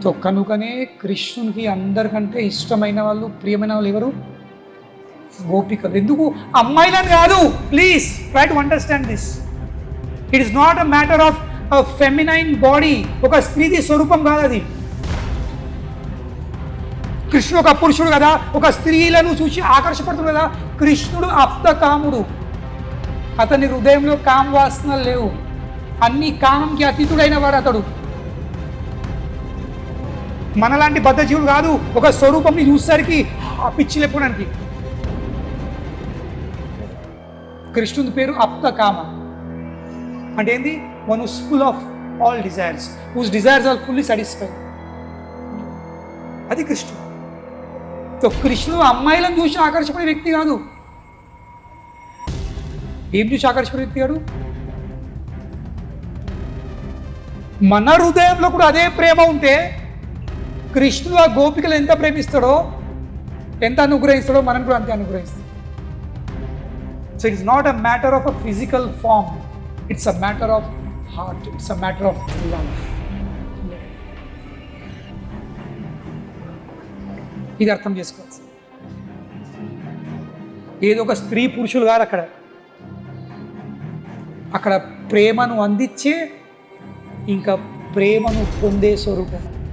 So కనుకనే కృష్ణునికి అందరికంటే ఇష్టమైన వాళ్ళు, ప్రియమైన వాళ్ళు ఎవరు? గోపికలు. ఎందుకు? అమ్మాయిలని కాదు. Please try to understand this. It is not a matter of feminine body. ఒక స్త్రీది స్వరూపం కాదు అది. కృష్ణుడు ఒక పురుషుడు కదా, ఒక స్త్రీలను చూసి ఆకర్షపడుతుంది కదా. కృష్ణుడు అప్త కాముడు. అతని హృదయంలో కామ వాసనలు లేవు. అన్ని కామంకి అతీతుడైన వాడు అతడు. మనలాంటి బద్ధజీవుడు కాదు. ఒక స్వరూపంని చూసేసరికి పిచ్చి లేపడానికి. కృష్ణుని పేరు అప్త కామ అంటే ఏంది? One whose full of all desires, whose desires are fully satisfied. అది కృష్ణుడు. సో కృష్ణుడు అమ్మాయిలను చూసి ఆకర్షపడే వ్యక్తి కాదు. ఏం చూసి ఆకర్షపడే వ్యక్తి కాదు? మన హృదయంలో కూడా అదే ప్రేమ ఉంటే కృష్ణుడు ఆ గోపికలు ఎంత ప్రేమిస్తాడో, ఎంత అనుగ్రహిస్తాడో, మనం కూడా అంతే అనుగ్రహిస్తాం. So it's not a matter of a physical form, it's a matter of heart, it's a matter of love. ఇది అర్థం చేసుకోవచ్చు. ఏదో ఒక స్త్రీ పురుషులు కాదు అక్కడ. అక్కడ ప్రేమను అందించే, ఇంకా ప్రేమను పొందే స్వరూపం.